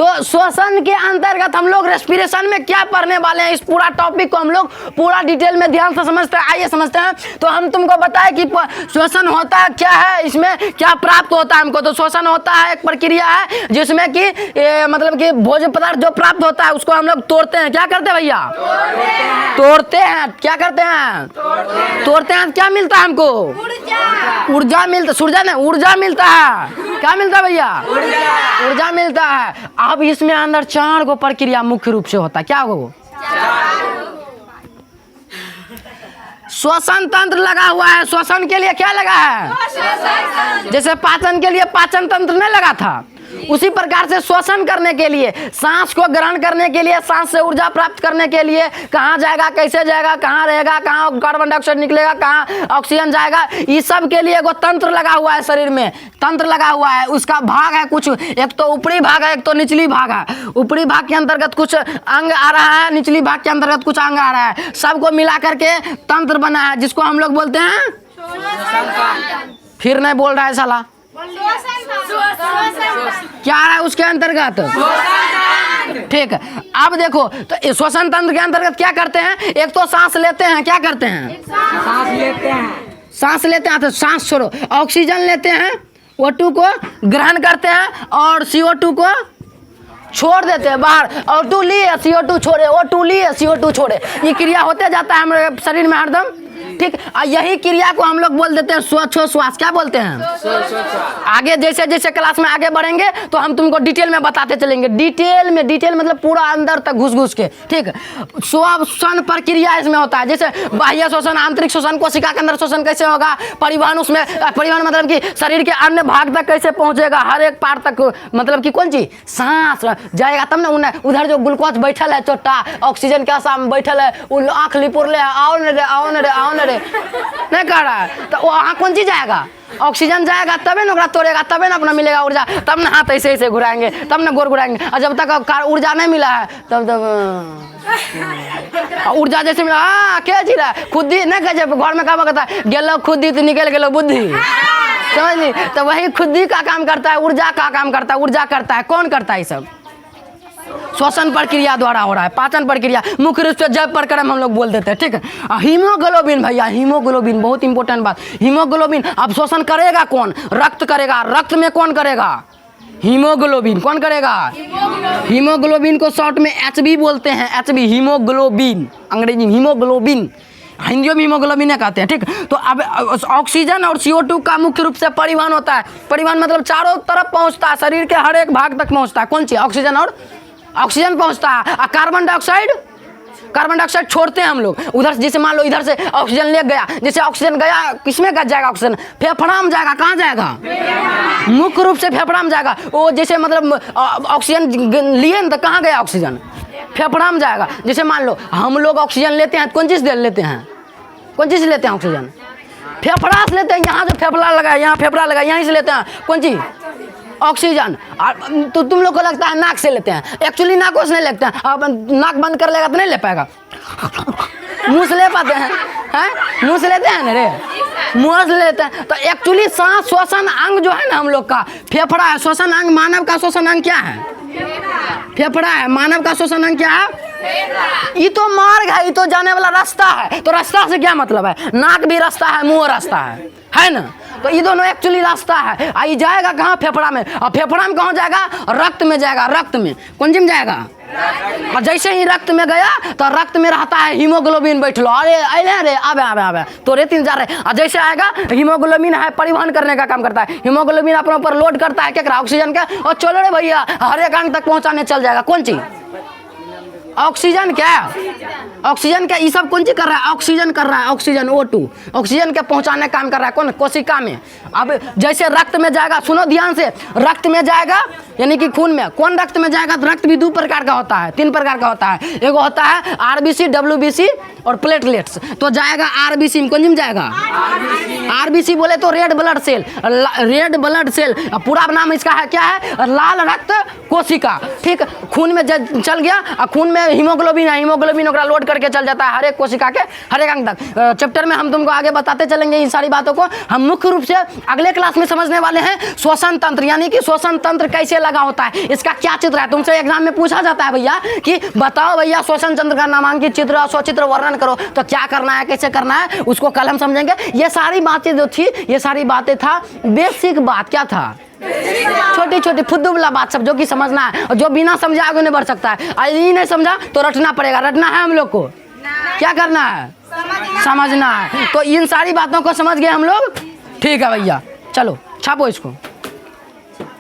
तो श्वसन के अंतर्गत हम लोग रेस्पिरेशन में क्या पढ़ने वाले हैं, इस पूरा टॉपिक को हम लोग पूरा डिटेल में ध्यान से समझते हैं। आइए समझते हैं। तो हम तुमको बताएं कि श्वसन होता है क्या है, इसमें क्या प्राप्त होता है हमको। तो श्वसन होता है एक प्रक्रिया है जिसमें कि मतलब कि भोजन पदार्थ जो प्राप्त होता है उसको हम लोग तोड़ते हैं। क्या करते हैं भैया? तोड़ते हैं। क्या करते हैं? तोड़ते हैं। क्या मिलता है हमको? ऊर्जा मिलता। सूर्य ने ऊर्जा मिलता है। क्या मिलता है भैया? ऊर्जा मिलता है। अब इसमें अंदर 4 गो प्रक्रिया मुख्य रूप से होता है। क्या हो? श्वसन तंत्र लगा हुआ है। श्वसन के लिए क्या लगा है? जैसे पाचन के लिए पाचन तंत्र नहीं लगा था, उसी प्रकार से श्वसन करने के लिए, सांस को ग्रहण करने के लिए, सांस से ऊर्जा प्राप्त करने के लिए कहाँ जाएगा, कैसे जाएगा, कहाँ रहेगा, कहाँ कार्बन डाइऑक्साइड निकलेगा, कहाँ ऑक्सीजन जाएगा, इस सब के लिए एगो तंत्र लगा हुआ है। शरीर में तंत्र लगा हुआ है। उसका भाग है कुछ, एक तो ऊपरी भाग है, एक तो निचली भाग है। ऊपरी भाग के अंतर्गत कुछ अंग आ रहा है, निचली भाग के अंतर्गत कुछ अंग आ रहा है। सबको मिला करके तंत्र बना है जिसको हम लोग बोलते हैं। फिर नहीं बोल रहा है साला। क्या है उसके अंतर्गत? ठीक है। अब देखो तो श्वसन तंत्र के अंतर्गत क्या करते हैं? एक तो सांस लेते हैं। क्या करते हैं? सांस लेते हैं। तो सांस छोड़ो, ऑक्सीजन लेते हैं, O2 को ग्रहण करते हैं और CO2 को छोड़ देते हैं बाहर। O2 लिए CO2 छोड़े, O2 लिए CO2 छोड़े। ये क्रिया होते जाता है हमारे शरीर में हरदम। ठीक। यही क्रिया को हम लोग बोल देते हैं श्वास। क्या बोलते हैं? आगे जैसे जैसे क्लास में आगे बढ़ेंगे तो हम तुमको डिटेल में बताते चलेंगे। डिटेल मतलब पूरा अंदर तक घुस के। ठीक। श्वसन प्रक्रिया इसमें होता है। जैसे बाह्य श्वसन, आंतरिक श्वसन, कोशिका के अंदर श्वसन कैसे होगा, परिवहन उसमें, परिवहन मतलब कि शरीर के अन्य भाग तक कैसे पहुंचेगा, हर एक पार्ट तक, मतलब कि कौन चीज, सांस जाएगा तब ना। उधर जो ग्लूकोज बैठल है चोट्टा, ऑक्सीजन के आशा में बैठल है, वो आँख लिपुर ले, आओ न रे नहीं कर रहा है, तो वहाँ कौन चीज जाएगा? ऑक्सीजन जाएगा तबे ना तोड़ेगा, तबे ना अपना मिलेगा ऊर्जा, तब ना हाथ ऐसे घुराएंगे, तब ना गोर घुराएंगे। और जब तक ऊर्जा नहीं मिला है तब ऊर्जा जैसे मिला, क्या चीज है खुद ही नहीं कहे घर में काम करता है, गेलो खुद ही तो निकल गेलो बुद्धि, समझ ली? तो वही खुद ही का काम करता है, ऊर्जा का काम करता है। ऊर्जा करता है कौन? करता है ये सब श्वसन प्रक्रिया द्वारा हो रहा है। पाचन प्रक्रिया मुख्य रूप से जैव प्रक्रम हम लोग बोल देते हैं। ठीक है। हीमोग्लोबिन भैया, हीमोग्लोबिन बहुत इंपॉर्टेंट बात। हीमोग्लोबिन अब शोषण करेगा कौन? रक्त करेगा। रक्त में कौन करेगा? हीमोग्लोबिन। कौन करेगा? हीमोग्लोबिन को शॉर्ट में HB बोलते हैं। HB हीमोग्लोबिन, अंग्रेजी में हीमोग्लोबिन, हिंदी में हीमोग्लोबिन कहते हैं। ठीक। तो अब ऑक्सीजन और CO2 का मुख्य रूप से परिवहन होता है। परिवहन मतलब चारों तरफ पहुंचता है, शरीर के हर एक भाग तक पहुंचता है। कौन सी? ऑक्सीजन और ऑक्सीजन पहुंचता है। और कार्बन डाइऑक्साइड छोड़ते हैं हम लोग उधर। जैसे मान लो इधर से ऑक्सीजन ले गया, जैसे ऑक्सीजन गया किसमें जाएगा? ऑक्सीजन फेफड़ा में जाएगा। कहाँ जाएगा? मुख्य रूप से फेफड़ा में जाएगा। वो जैसे मतलब ऑक्सीजन लिए तो कहाँ गया ऑक्सीजन? फेफड़ा में जाएगा। जैसे मान लो हम लोग ऑक्सीजन लेते हैं, कौन चीज लेते हैं? कौन चीज लेते हैं ऑक्सीजन? फेफड़ा से लेते हैं। यहाँ जो फेफड़ा लगा है, यहाँ फेफड़ा लगा, यहीं से लेते हैं। कौन चीज? ऑक्सीजन। तो तुम लोग को लगता है नाक से लेते हैं, एक्चुअली नाकों से नहीं लेते हैं। अब नाक बंद कर लेगा तो नहीं ले पाएगा। मुंह से ले पाते हैं? मुंह से लेते हैं ना रे, मुंह से लेते हैं। तो एक्चुअली सांस श्वसन अंग जो है ना हम लोग का, फेफड़ा है। श्वसन अंग, मानव का श्वसन अंग क्या है? फेफड़ा है। मानव का श्वसन अंग क्या है? ये तो मार्ग है, ये तो जाने वाला रास्ता है। तो रास्ता से क्या मतलब है? नाक भी रास्ता है, मुंह रास्ता है ना? तो ये दोनों एक्चुअली रास्ता है। आई जाएगा कहाँ? फेफड़ा में। और फेफड़ा में कहाँ जाएगा? रक्त में जाएगा। रक्त में कौन में जाएगा? और जैसे ही रक्त में गया तो रक्त में रहता है हीमोग्लोबिन। बैठ लो, अरे अरे रे आबे तो रेतिन जा रहे। और जैसे आएगा हीमोग्लोबिन है, परिवहन करने का काम करता है। हीमोग्लोबिन अपने ऊपर लोड करता है क्या? ऑक्सीजन का। और चलो रे भैया, हर एक अंग तक पहुंचाने चल जाएगा। कौन चीज? ऑक्सीजन। क्या? ऑक्सीजन का। ये सब कौन चीज कर रहा है? ऑक्सीजन कर रहा है। ऑक्सीजन O2 ऑक्सीजन के पहुंचाने काम कर रहा है। कौन? कोशिका में। अब जैसे रक्त में जाएगा, सुनो ध्यान से, रक्त में जाएगा यानी कि खून में। कौन रक्त में जाएगा? तो रक्त भी 2 प्रकार का होता है, 3 प्रकार का होता है। एक होता है RBC, WBC और प्लेटलेट्स। तो जाएगा RBC में। कौन में जाएगा? RBC बोले तो red blood cell. Red blood cell पूरा नाम इसका है क्या है? लाल रक्त कोशिका। ठीक। खून में चल गया और खून में हीमोग्लोबिन है। हीमोग्लोबिन ओकरा लोड करके चल जाता है हर एक कोशिका के हर एक अंग तक। चैप्टर में हम तुमको आगे बताते चलेंगे इन सारी बातों को। हम मुख्य रूप से अगले क्लास में समझने वाले हैं श्वसन तंत्र, यानी कि श्वसन तंत्र कैसे लगा होता है, इसका क्या चित्र है? तुमसे एग्जाम में पूछा जाता है भैया कि बताओ भैया शोषण चंद्र का नामांकित चित्र और स्वचित्र वर्णन करो, तो क्या करना है, कैसे करना है, उसको कल हम समझेंगे। ये सारी बातें जो थी, ये सारी बातें था बेसिक बात। क्या था? छोटी छोटी फुद्दू वाला बात सब जो कि समझना है, और जो बिना समझे आगे नहीं बढ़ सकता है। और ये नहीं समझा तो रटना पड़ेगा। रटना है हम लोग को, क्या करना है? समझना है। तो इन सारी बातों को समझ गए हम लोग? ठीक है भैया, चलो छापो इसको।